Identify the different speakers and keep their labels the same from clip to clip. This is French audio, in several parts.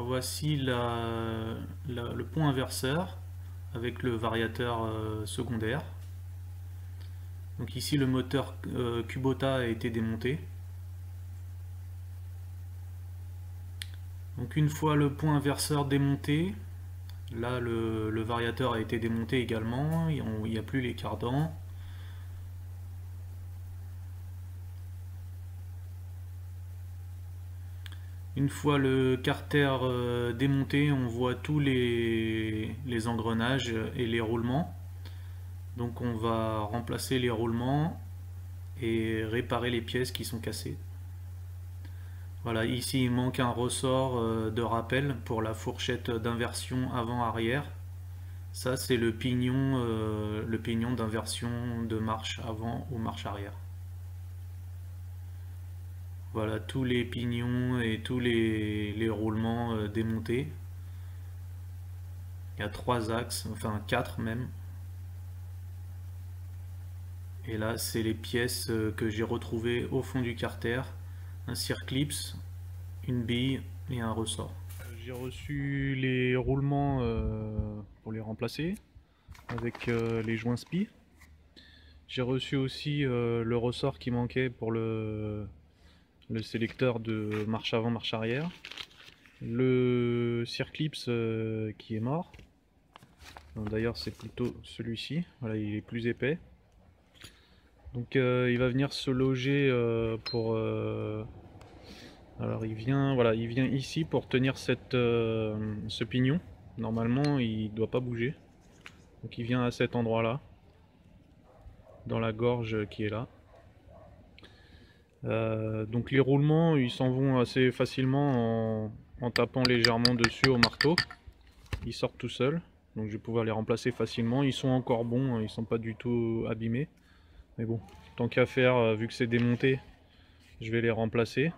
Speaker 1: Alors voici le pont inverseur avec le variateur secondaire. Donc ici le moteur Kubota a été démonté. Donc une fois le pont inverseur démonté, là le variateur a été démonté également, il n'y a plus les cardans. Une fois le carter démonté, on voit tous les engrenages et les roulements. Donc on va remplacer les roulements et réparer les pièces qui sont cassées. Voilà, ici il manque un ressort de rappel pour la fourchette d'inversion avant-arrière. Ça c'est le pignon d'inversion de marche avant ou marche arrière. Voilà tous les pignons et tous les roulements démontés. Il y a 3 axes, enfin 4 même. Et là c'est les pièces que j'ai retrouvées au fond du carter. Un circlips, une bille et un ressort. J'ai reçu les roulements pour les remplacer avec les joints spi. J'ai reçu aussi le ressort qui manquait pour le sélecteur de marche avant, marche arrière. Le circlips qui est mort. D'ailleurs c'est plutôt celui-ci, voilà, il est plus épais. Donc il va venir se loger pour... alors il vient ici pour tenir ce pignon. Normalement il ne doit pas bouger. Donc il vient à cet endroit là, dans la gorge qui est là. Donc les roulements ils s'en vont assez facilement en tapant légèrement dessus au marteau. Ils sortent tout seuls. Donc je vais pouvoir les remplacer facilement. Ils sont encore bons, ils sont pas du tout abîmés. Mais bon, tant qu'à faire, vu que c'est démonté, je vais les remplacer.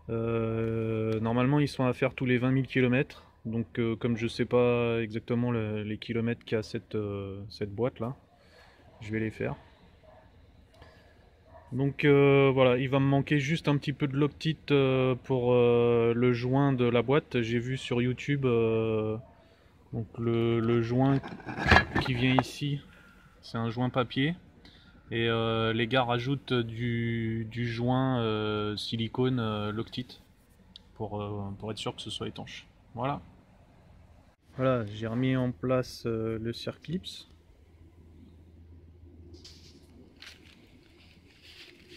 Speaker 1: Normalement ils sont à faire tous les 20 000 km. Donc comme je sais pas exactement les kilomètres qu'a cette boîte là, je vais les faire. Donc voilà, il va me manquer juste un petit peu de Loctite pour le joint de la boîte. J'ai vu sur YouTube donc le joint qui vient ici, c'est un joint papier. Et les gars rajoutent du joint silicone Loctite pour être sûr que ce soit étanche. Voilà. Voilà, j'ai remis en place le circlips.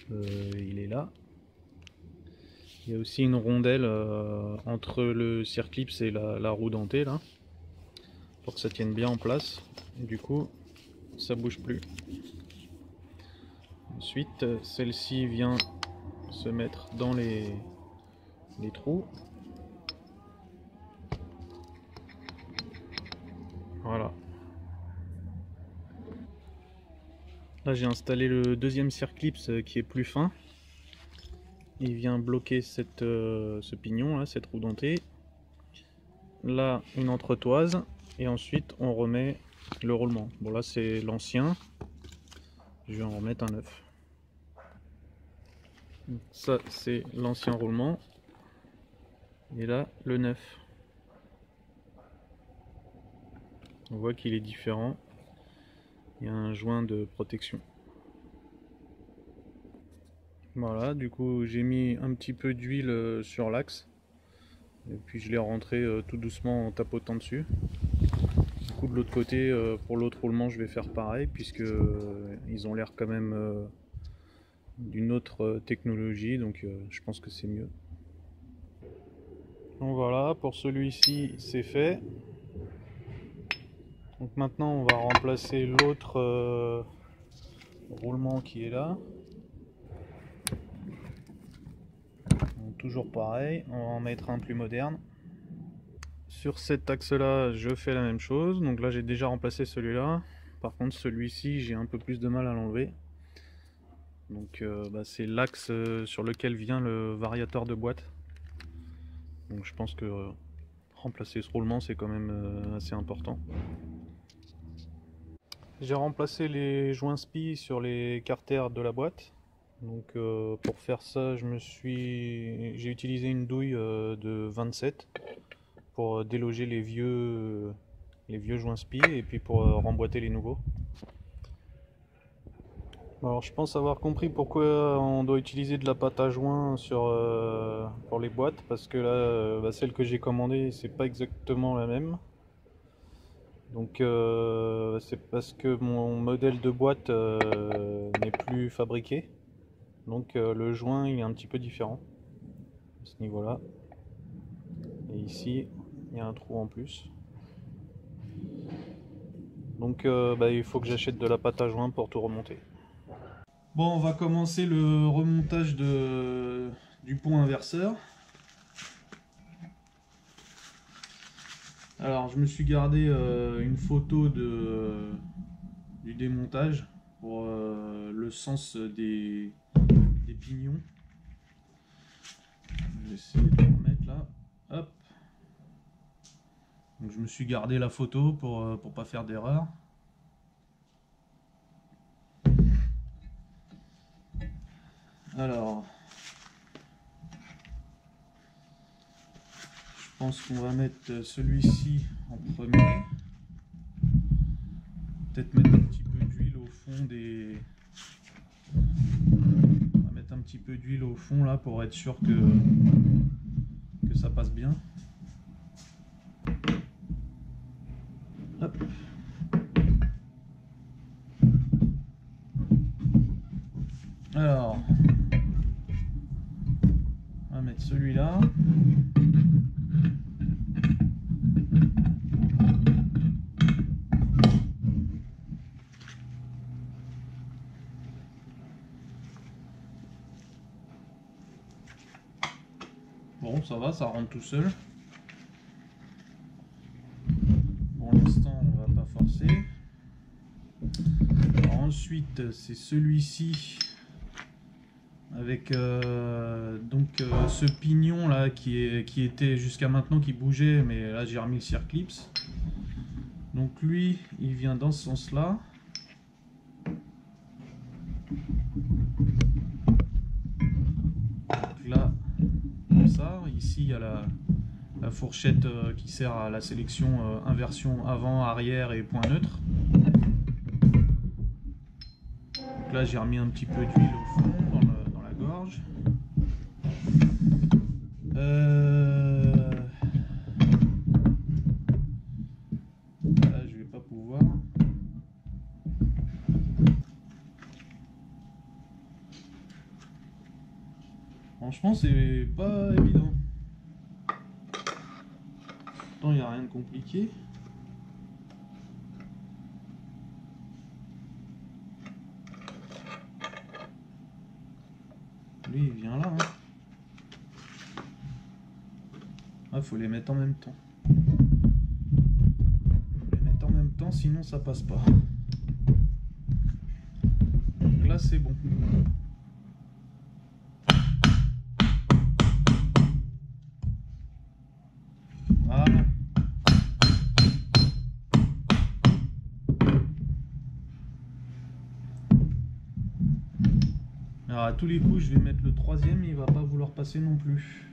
Speaker 1: Il est là. Il y a aussi une rondelle entre le circlips et la roue dentée là, pour que ça tienne bien en place. Et du coup, ça bouge plus. Ensuite, celle-ci vient se mettre dans les trous. Voilà. Là, j'ai installé le deuxième circlips qui est plus fin. Il vient bloquer ce pignon là, cette roue dentée. Là, une entretoise. Et ensuite, on remet le roulement. Bon, là, c'est l'ancien. Je vais en remettre un neuf. Ça, c'est l'ancien roulement. Et là, le neuf. On voit qu'il est différent. Il y a un joint de protection. Voilà, du coup, j'ai mis un petit peu d'huile sur l'axe. Et puis, je l'ai rentré tout doucement en tapotant dessus. Du coup, de l'autre côté, pour l'autre roulement, je vais faire pareil, puisque ils ont l'air quand même d'une autre technologie, donc je pense que c'est mieux. Donc voilà, pour celui-ci c'est fait. Donc maintenant on va remplacer l'autre roulement qui est là. Donc, toujours pareil, on va en mettre un plus moderne. Sur cet axe là je fais la même chose, donc là j'ai déjà remplacé celui-là. Par contre celui-ci j'ai un peu plus de mal à l'enlever. Donc c'est l'axe sur lequel vient le variateur de boîte. Donc je pense que remplacer ce roulement c'est quand même assez important. J'ai remplacé les joints spi sur les carters de la boîte. Donc pour faire ça, j'ai utilisé une douille de 27 pour déloger les vieux joints spi et puis pour remboîter les nouveaux. Alors je pense avoir compris pourquoi on doit utiliser de la pâte à joint pour les boîtes, parce que là, celle que j'ai commandée, c'est pas exactement la même. Donc c'est parce que mon modèle de boîte n'est plus fabriqué. Donc le joint il est un petit peu différent à ce niveau-là. Et ici, il y a un trou en plus. Donc il faut que j'achète de la pâte à joint pour tout remonter. Bon, on va commencer le remontage du pont inverseur. Alors, je me suis gardé une photo du démontage pour le sens des pignons. Je vais essayer de le remettre là. Hop. Donc, je me suis gardé la photo pour pas faire d'erreur. Alors, je pense qu'on va mettre celui-ci en premier. Peut-être mettre un petit peu d'huile au fond On va mettre un petit peu d'huile au fond là pour être sûr que ça passe bien. Hop. Alors, on va mettre celui-là. Bon, ça va, ça rentre tout seul. Pour l'instant, on va pas forcer. Alors, ensuite, c'est celui-ci avec ce pignon là qui était jusqu'à maintenant qui bougeait, mais là j'ai remis le circlips. Donc lui, il vient dans ce sens-là. Là, comme ça. Ici, il y a la fourchette qui sert à la sélection inversion avant, arrière et point neutre. Donc là, j'ai remis un petit peu d'huile au fond, dans la gorge. Là, je vais pas pouvoir. Franchement, c'est pas évident. Pourtant, il n'y a rien de compliqué. Lui, il vient là. Hein. Ah, faut les mettre en même temps. Faut les mettre en même temps, sinon ça passe pas. Donc là, c'est bon. Voilà. Alors à tous les coups, je vais mettre le troisième, il va pas vouloir passer non plus.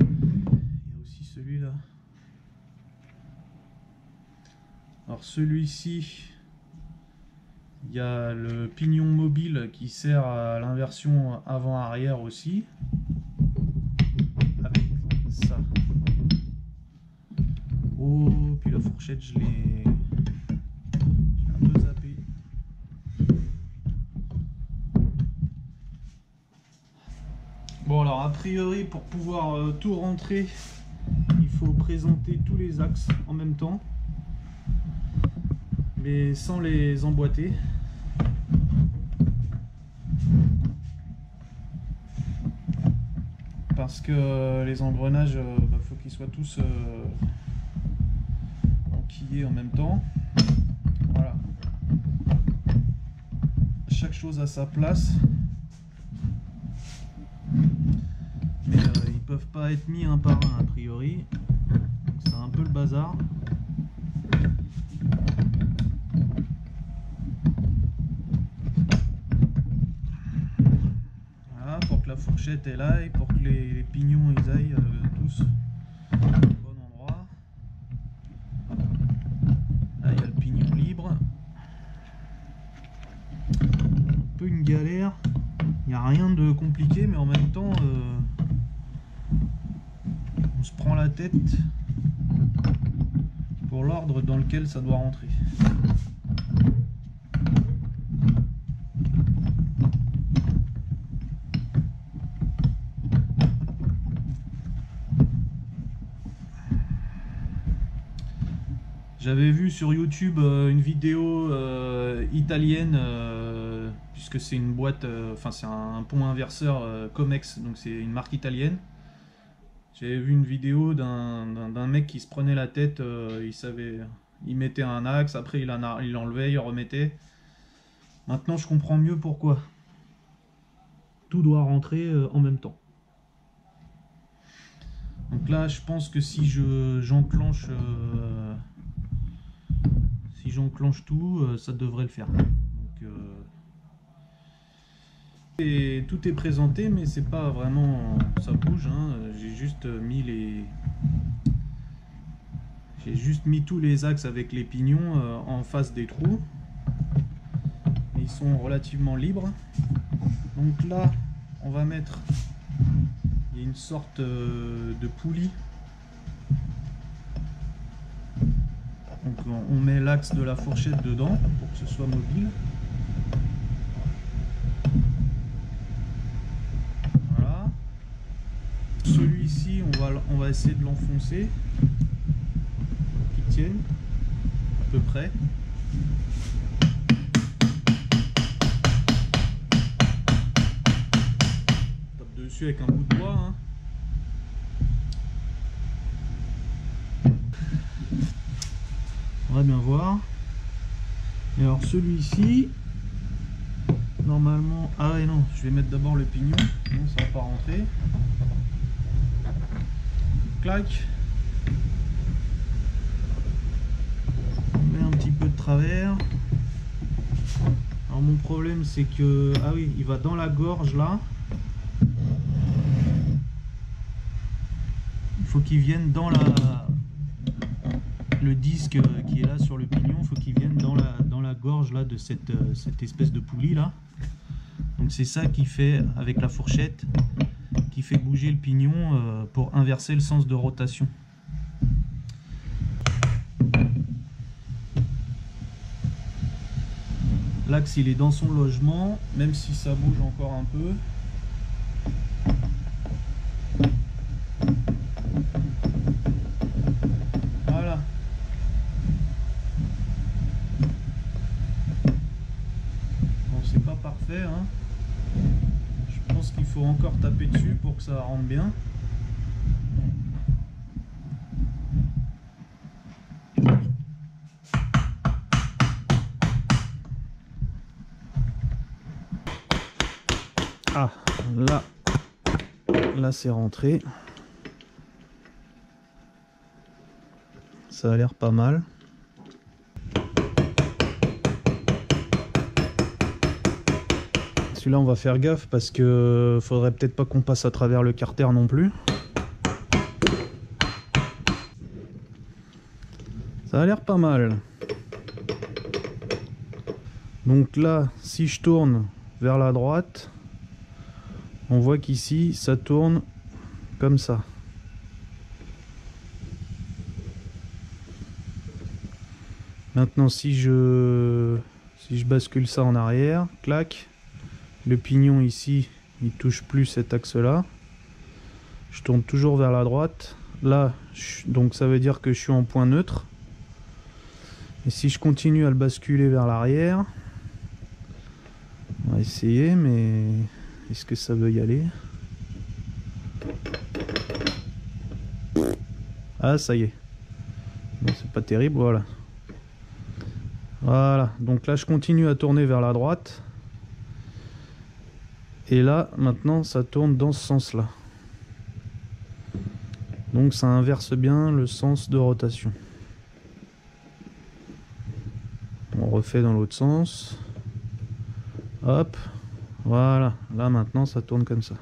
Speaker 1: Il y a aussi celui-là. Alors celui-ci, il y a le pignon mobile qui sert à l'inversion avant-arrière aussi. Avec ça. Oh, puis la fourchette, je l'ai un peu zappé. Bon alors a priori pour pouvoir tout rentrer, il faut présenter tous les axes en même temps, mais sans les emboîter. Parce que les engrenages, faut qu'ils soient tous enquillés en même temps. Voilà. Chaque chose à sa place. Mais ils peuvent pas être mis un par un a priori. C'est un peu le bazar. fourchette elle aille, pour que les pignons ils aillent tous au bon endroit. Là il y a le pignon libre. Un peu une galère, il n'y a rien de compliqué, mais en même temps on se prend la tête pour l'ordre dans lequel ça doit rentrer. J'avais vu sur YouTube une vidéo italienne, puisque c'est une boîte, enfin c'est un pont inverseur Comex, donc c'est une marque italienne. J'avais vu une vidéo d'un mec qui se prenait la tête, il mettait un axe, après il l'enlevait, il remettait. Maintenant je comprends mieux pourquoi. Tout doit rentrer en même temps. Donc là je pense que si j'enclenche tout, ça devrait le faire. Donc, tout est présenté, mais c'est pas vraiment, ça bouge, hein. J'ai juste mis tous les axes avec les pignons en face des trous. Ils sont relativement libres. Donc là on va mettre, il y a une sorte de poulie. Donc on met l'axe de la fourchette dedans pour que ce soit mobile. Voilà. Celui-ci, on va essayer de l'enfoncer, qu'il tienne à peu près. On tape dessus avec un bout de bois, hein. On va bien voir. Et alors celui-ci, normalement, ah ouais non, je vais mettre d'abord le pignon, non ça va pas rentrer. Clac. On met un petit peu de travers. Alors mon problème c'est que, ah oui, il va dans la gorge là. Il faut qu'il vienne dans le disque qui est là sur le pignon, il faut qu'il vienne dans la gorge là de cette espèce de poulie là. Donc c'est ça qui fait, avec la fourchette, qui fait bouger le pignon pour inverser le sens de rotation. L'axe il est dans son logement, même si ça bouge encore un peu. Voilà. Bon, c'est pas parfait, hein. Je pense qu'il faut encore taper dessus pour que ça rentre bien. Ah, là c'est rentré. Ça a l'air pas mal. Celui-là on va faire gaffe parce que faudrait peut-être pas qu'on passe à travers le carter non plus. Ça a l'air pas mal. Donc là, si je tourne vers la droite, on voit qu'ici ça tourne comme ça. Maintenant si je bascule ça en arrière, clac, le pignon ici il touche plus cet axe là. Je tourne toujours vers la droite. Là, donc ça veut dire que je suis en point neutre. Et si je continue à le basculer vers l'arrière, on va essayer, mais est-ce que ça veut y aller? Ah, ça y est. Bon, c'est pas terrible, voilà. Voilà, donc là je continue à tourner vers la droite. Et là, maintenant, ça tourne dans ce sens-là. Donc ça inverse bien le sens de rotation. On refait dans l'autre sens. Hop. Voilà. Là, maintenant, ça tourne comme ça.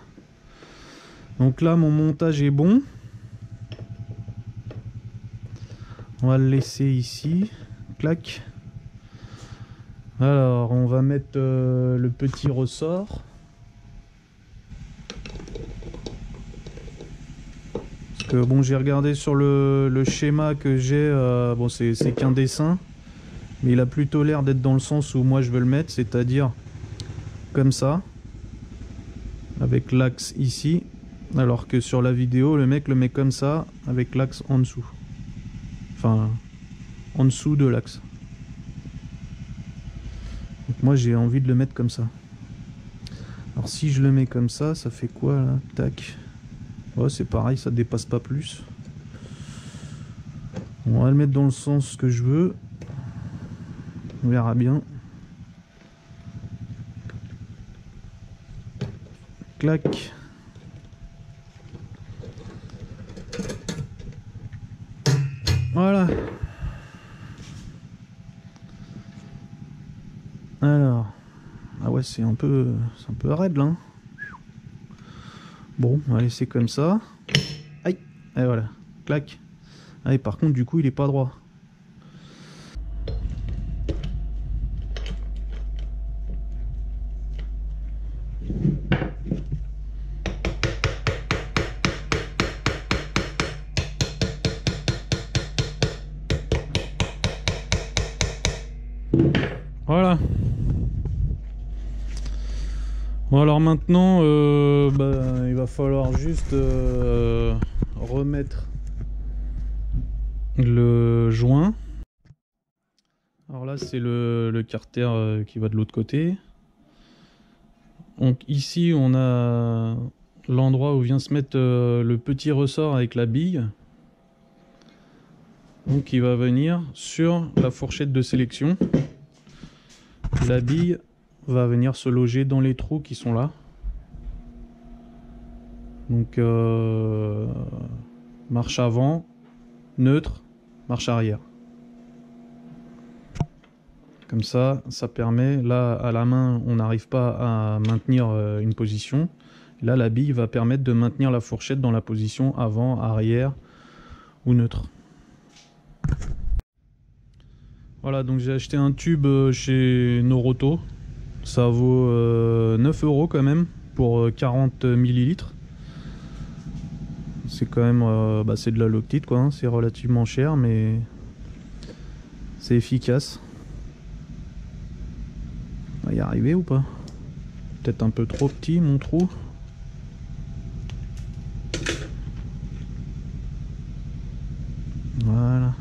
Speaker 1: Donc là mon montage est bon. On va le laisser ici. Clac. Alors on va mettre le petit ressort. Parce que bon, j'ai regardé sur le schéma que j'ai, bon c'est qu'un dessin. Mais il a plutôt l'air d'être dans le sens où moi je veux le mettre, c'est-à-dire comme ça. Avec l'axe ici. Alors que sur la vidéo, le mec le met comme ça, avec l'axe en dessous. Enfin, en dessous de l'axe. Donc moi j'ai envie de le mettre comme ça. Alors si je le mets comme ça fait quoi là? Tac. Ouais, c'est pareil, ça dépasse pas plus. On va le mettre dans le sens que je veux. On verra bien. Clac. Voilà. Alors. Ah ouais, c'est un peu raide là. Hein. Bon, on va laisser comme ça. Aïe. Et voilà. Clac. Ah, et par contre, du coup, il est pas droit. Voilà. Bon alors maintenant, il va falloir juste remettre le joint. Alors là c'est le carter qui va de l'autre côté. Donc ici on a l'endroit où vient se mettre le petit ressort avec la bille. Donc il va venir sur la fourchette de sélection. La bille va venir se loger dans les trous qui sont là. Donc marche avant, neutre, marche arrière. Comme ça, ça permet, là à la main on n'arrive pas à maintenir une position. Là la bille va permettre de maintenir la fourchette dans la position avant, arrière ou neutre. Voilà, donc j'ai acheté un tube chez Noroto. Ça vaut 9 € quand même pour 40 ml. C'est quand même c'est de la Loctite quoi, hein. C'est relativement cher mais c'est efficace. On va y arriver ou pas? Peut-être un peu trop petit mon trou. Voilà.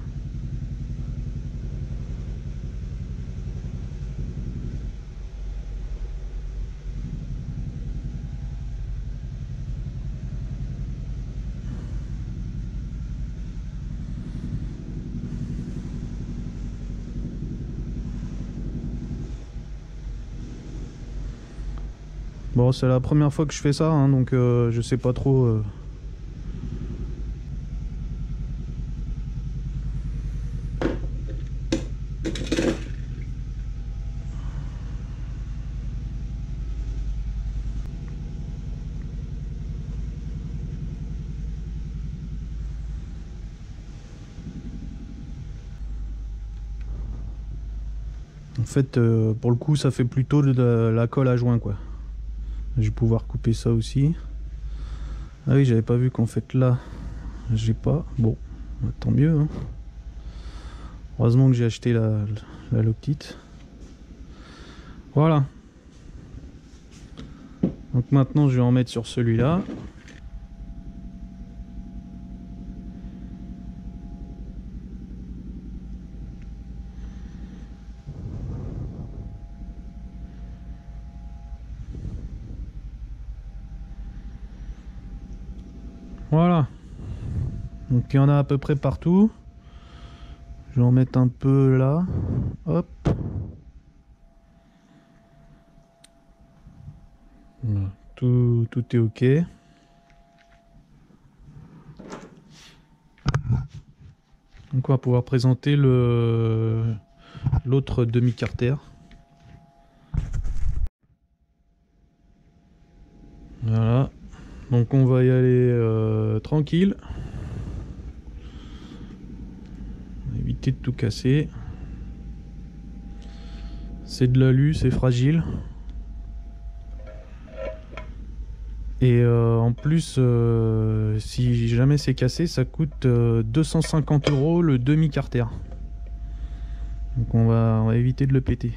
Speaker 1: Bon, c'est la première fois que je fais ça, hein, donc je sais pas trop. En fait, pour le coup, ça fait plutôt de la colle à joint, quoi. Je vais pouvoir couper ça aussi. Ah oui, j'avais pas vu qu'en fait là, j'ai pas. Bon, tant mieux. Hein. Heureusement que j'ai acheté la Loctite. Voilà. Donc maintenant, je vais en mettre sur celui-là. Voilà. Donc il y en a à peu près partout. Je vais en mettre un peu là. Hop. Voilà. Tout est ok. Donc on va pouvoir présenter l'autre demi-carter. Voilà. Donc on va y aller tranquille. Éviter de tout casser. C'est de l'alu, c'est fragile. Et en plus, si jamais c'est cassé, ça coûte 250 € le demi-carter. Donc on va éviter de le péter.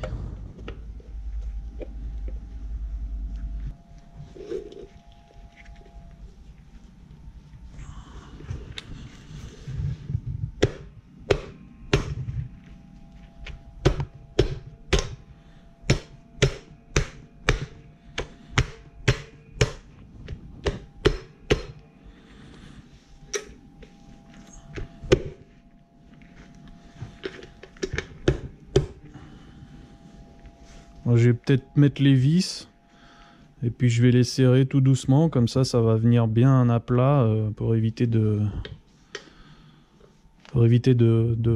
Speaker 1: Je vais peut-être mettre les vis et puis je vais les serrer tout doucement, comme ça va venir bien à plat pour éviter de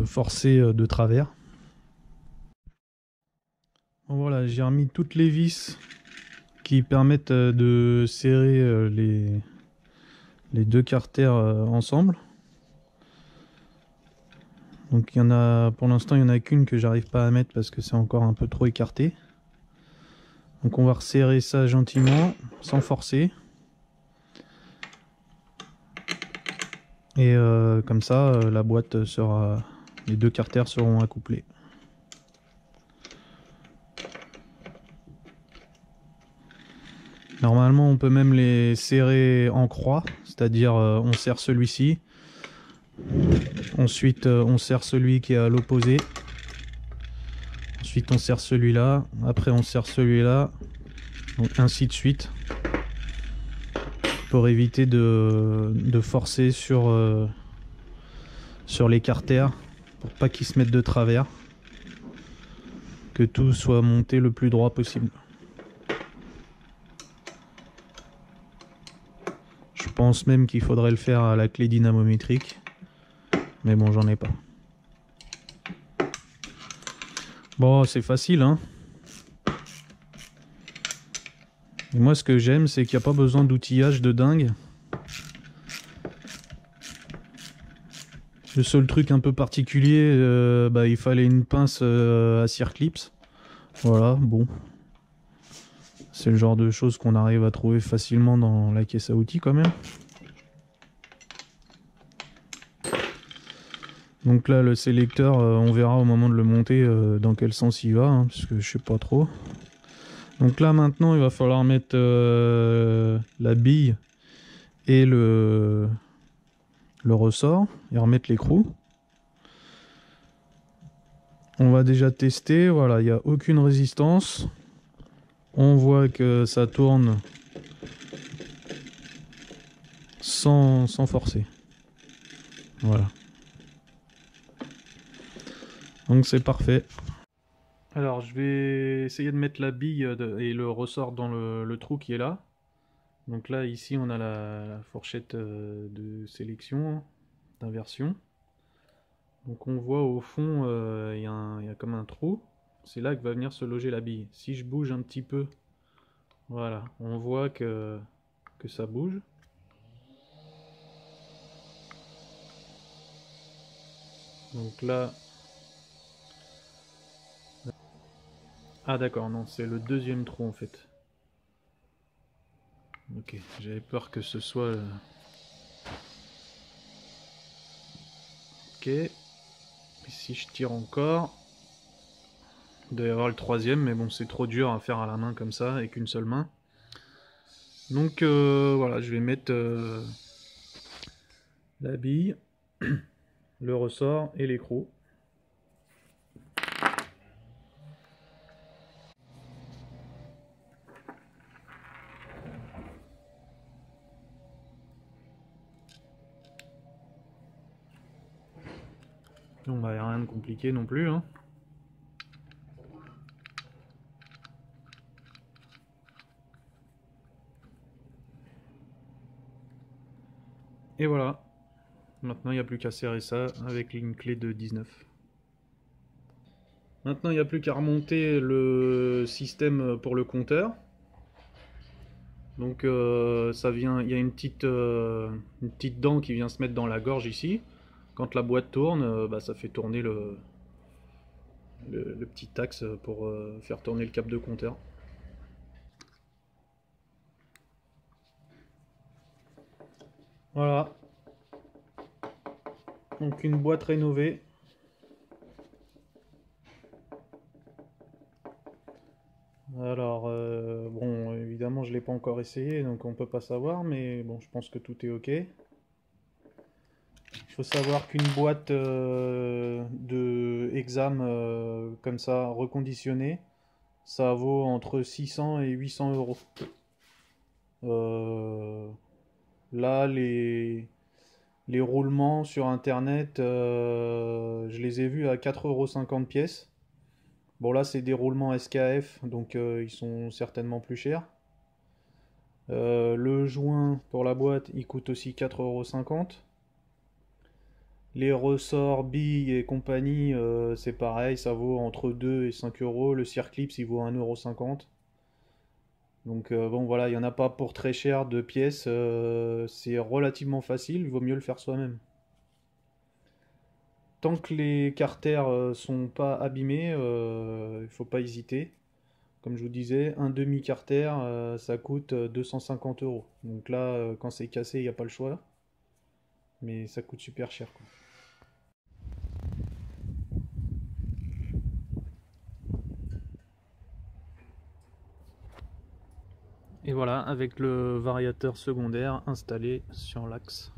Speaker 1: forcer de travers. Bon, voilà, j'ai remis toutes les vis qui permettent de serrer les deux carters ensemble. Donc il y en a, pour l'instant il y en a qu'une que j'arrive pas à mettre parce que c'est encore un peu trop écarté. Donc on va resserrer ça gentiment, sans forcer. Et comme ça, la boîte sera, les deux carters seront accouplés. Normalement, on peut même les serrer en croix, c'est-à-dire on serre celui-ci. Ensuite, on serre celui qui est à l'opposé. Ensuite, on serre celui-là. Après, on serre celui-là. Donc ainsi de suite. Pour éviter de forcer sur les carters. Pour pas qu'ils se mettent de travers. Que tout soit monté le plus droit possible. Je pense même qu'il faudrait le faire à la clé dynamométrique. Mais bon, j'en ai pas. Bon, c'est facile, hein. Et moi, ce que j'aime, c'est qu'il n'y a pas besoin d'outillage de dingue. Le seul truc un peu particulier, il fallait une pince à circlips. Voilà, bon. C'est le genre de choses qu'on arrive à trouver facilement dans la caisse à outils quand même. Donc là, le sélecteur, on verra au moment de le monter dans quel sens il va, hein, parce que je sais pas trop. Donc là maintenant il va falloir mettre la bille et le ressort et remettre l'écrou. On va déjà tester, voilà, il n'y a aucune résistance. On voit que ça tourne sans forcer. Voilà. Donc c'est parfait. Alors je vais essayer de mettre la bille et le ressort dans le trou qui est là. Donc là ici on a la fourchette de sélection, d'inversion. Donc on voit au fond il y a comme un trou. C'est là que va venir se loger la bille. Si je bouge un petit peu, voilà, on voit que ça bouge. Donc là... Ah d'accord, non, c'est le deuxième trou en fait. Ok, j'avais peur que ce soit... Ok. Et si je tire encore... Il doit y avoir le troisième, mais bon, c'est trop dur à faire à la main comme ça, avec une seule main. Donc voilà, je vais mettre la bille, le ressort et l'écrou. Bon bah, y a rien de compliqué non plus, hein. Et voilà. Maintenant, il n'y a plus qu'à serrer ça avec une clé de 19. Maintenant, il n'y a plus qu'à remonter le système pour le compteur. Donc ça vient, il y a une petite dent qui vient se mettre dans la gorge ici. Quand la boîte tourne, bah, ça fait tourner le petit axe pour faire tourner le câble de compteur. Voilà, donc une boîte rénovée. Alors, bon, évidemment, je l'ai pas encore essayé, donc on peut pas savoir, mais bon, je pense que tout est ok. Il faut savoir qu'une boîte de exam comme ça, reconditionnée, ça vaut entre 600 et 800 euros. Euh, Là, les roulements sur internet, je les ai vus à 4,50 € pièce. Bon, là, c'est des roulements SKF, donc ils sont certainement plus chers. Le joint pour la boîte, il coûte aussi 4,50 €. Les ressorts, billes et compagnie, c'est pareil, ça vaut entre 2 et 5 euros. Le Circlips, il vaut 1,50 €. Donc bon, voilà, il n'y en a pas pour très cher de pièces. C'est relativement facile, il vaut mieux le faire soi-même. Tant que les carters sont pas abîmés, il faut pas hésiter. Comme je vous disais, un demi-carter, ça coûte 250 euros. Donc là, quand c'est cassé, il n'y a pas le choix. Mais ça coûte super cher, quoi. Et voilà, avec le variateur secondaire installé sur l'axe.